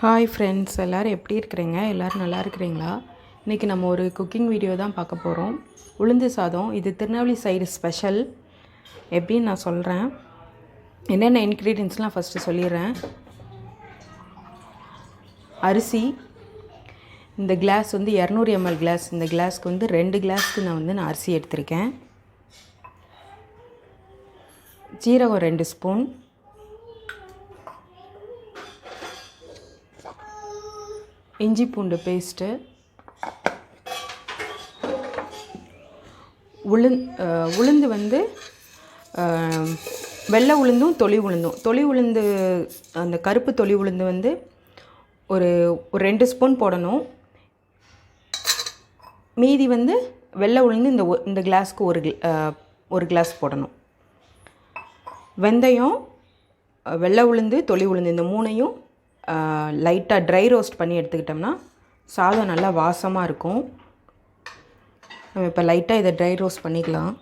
Hi friends, எல்லோரும் எப்படி இருக்கிறீங்க? எல்லோரும் நல்லா இருக்கிறீங்களா? இன்றைக்கி நம்ம ஒரு குக்கிங் வீடியோ தான் பார்க்க போகிறோம். உளுந்து சாதம். இது திருநெல்வேலி சைடு ஸ்பெஷல். எப்படின்னு நான் சொல்கிறேன். என்னென்ன இன்க்ரீடியன்ட்ஸ்லாம் ஃபஸ்ட்டு சொல்லிடுறேன். அரிசி, இந்த கிளாஸ் வந்து 200 ml கிளாஸ். இந்த கிளாஸ்க்கு வந்து 2 கிளாஸ்க்கு நான் அரிசி எடுத்திருக்கேன். ஜீரகம் 2 ஸ்பூன், இஞ்சி பூண்டு பேஸ்ட்டு, உளுந்து வந்து வெள்ளை உளுந்தும் தொளி உளுந்து அந்த கருப்பு தொளி உளுந்து வந்து ஒரு 2 ஸ்பூன் போடணும். மீதி வந்து வெள்ளை உளுந்து இந்த கிளாஸ்க்கு ஒரு கிளாஸ் போடணும். வெந்தயம், வெள்ளை உளுந்து, தொளி உளுந்து இந்த மூணையும் லைட்டாக ட்ரை ரோஸ்ட் பண்ணி எடுத்துக்கிட்டோம்னா சாதம் நல்லா வாசமாக இருக்கும். நம்ம இப்போ லைட்டாக இதை ட்ரை ரோஸ்ட் பண்ணிக்கலாம்.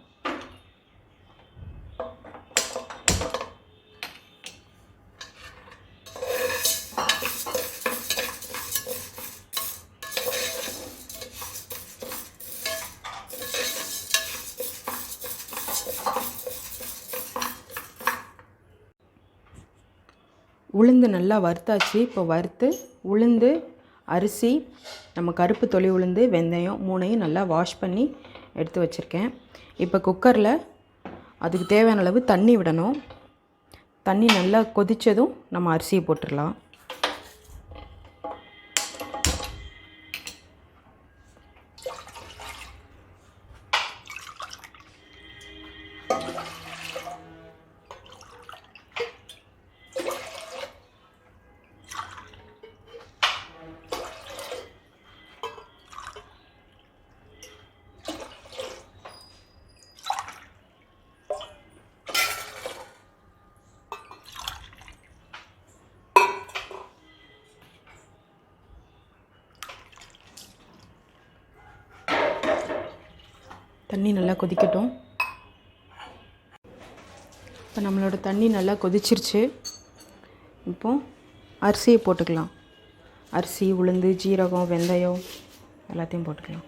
உளுந்து நல்லா வறுத்தாச்சு. இப்போ வறுத்து உளுந்து, அரிசி, நம்ம கருப்பு தொளி உளுந்து, வெந்தயம் மூணையும் நல்லா வாஷ் பண்ணி எடுத்து வச்சுருக்கேன். இப்போ குக்கரில் அதுக்கு தேவையான அளவு தண்ணி விடணும். தண்ணி நல்லா கொதித்ததும் நம்ம அரிசியை போட்டுடலாம். தண்ணி நல்லா கொதிக்கட்டும். இப்போ நம்மளோட தண்ணி நல்லா கொதிச்சிருச்சு. இப்போது அரிசியை போட்டுக்கலாம். அரிசி, உளுந்து, ஜீரகம், வெந்தயம் எல்லாத்தையும் போட்டுக்கலாம்.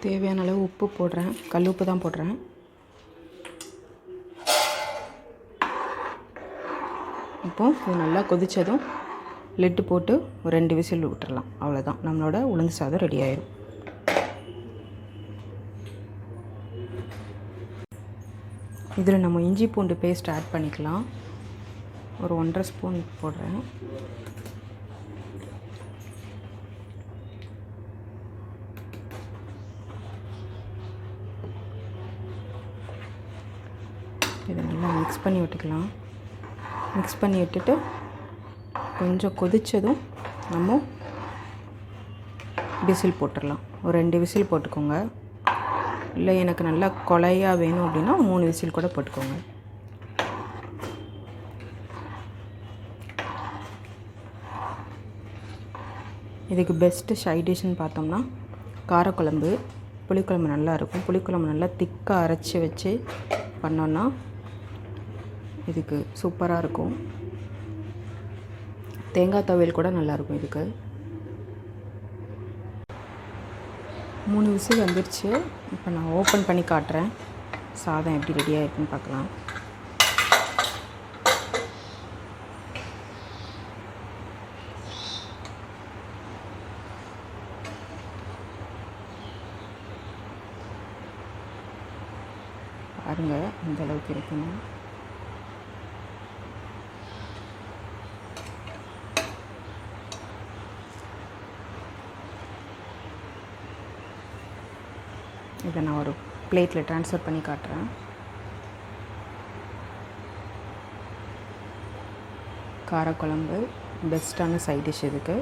தேவையான அளவு உப்பு போடுறேன். கல் உப்பு தான் போடுறேன். இப்போது இது நல்லா கொதித்ததும் லிட்டு போட்டு ஒரு 2 விசில் விட்டுறலாம். அவ்வளோதான், நம்மளோட உளுந்து சாதம் ரெடி ஆயிடும். இதில் நம்ம இஞ்சி பூண்டு பேஸ்ட் ஆட் பண்ணிக்கலாம். ஒரு 1.5 ஸ்பூன் போடுறேன். இதை நல்லா மிக்ஸ் பண்ணி விட்டுக்கலாம். மிக்ஸ் பண்ணி விட்டுட்டு கொஞ்சம் கொதித்ததும் நம்ம விசில் போட்டுடலாம். ஒரு 2 விசில் போட்டுக்கோங்க. இல்லை எனக்கு நல்லா கொலையாக வேணும் அப்படின்னா 3 விசில் கூட போட்டுக்கோங்க. இதுக்கு பெஸ்ட்டு சைட் டிஷ்ஷுன்னு பார்த்தோம்னா காரக்குழம்பு, புளிக்குழம்பு நல்லாயிருக்கும். புளிக்குழம்பு நல்லா திக்காக அரைச்சி வச்சு பண்ணோன்னா இதுக்கு சூப்பராக இருக்கும். தேங்காய் துவையல் கூட நல்லாயிருக்கும் இதுக்கு. 3 விசில் வந்துடுச்சு. இப்போ நான் ஓப்பன் பண்ணி காட்டுறேன். சாதம் எப்படி ரெடியாக இருக்குன்னு பார்க்கலாம். பாருங்கள் இந்த அளவுக்கு இருக்குன்னு. இதை நான் ஒரு பிளேட்டில் ட்ரான்ஸ்ஃபர் பண்ணி காட்டுறேன். காரக்குழம்பு பெஸ்ட்டான சைட் டிஷ் இதுக்கு.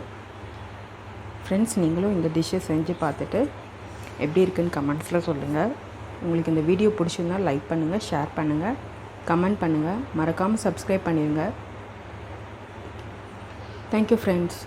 ஃப்ரெண்ட்ஸ், நீங்களும் இந்த டிஷ்ஷை செஞ்சு பார்த்துட்டு எப்படி இருக்குன்னு கமெண்ட்ஸில் சொல்லுங்கள். உங்களுக்கு இந்த வீடியோ பிடிச்சிருந்தால் லைக் பண்ணுங்கள், ஷேர் பண்ணுங்கள், கமெண்ட் பண்ணுங்கள். மறக்காமல் சப்ஸ்கிரைப் பண்ணிடுங்க. Thank you friends.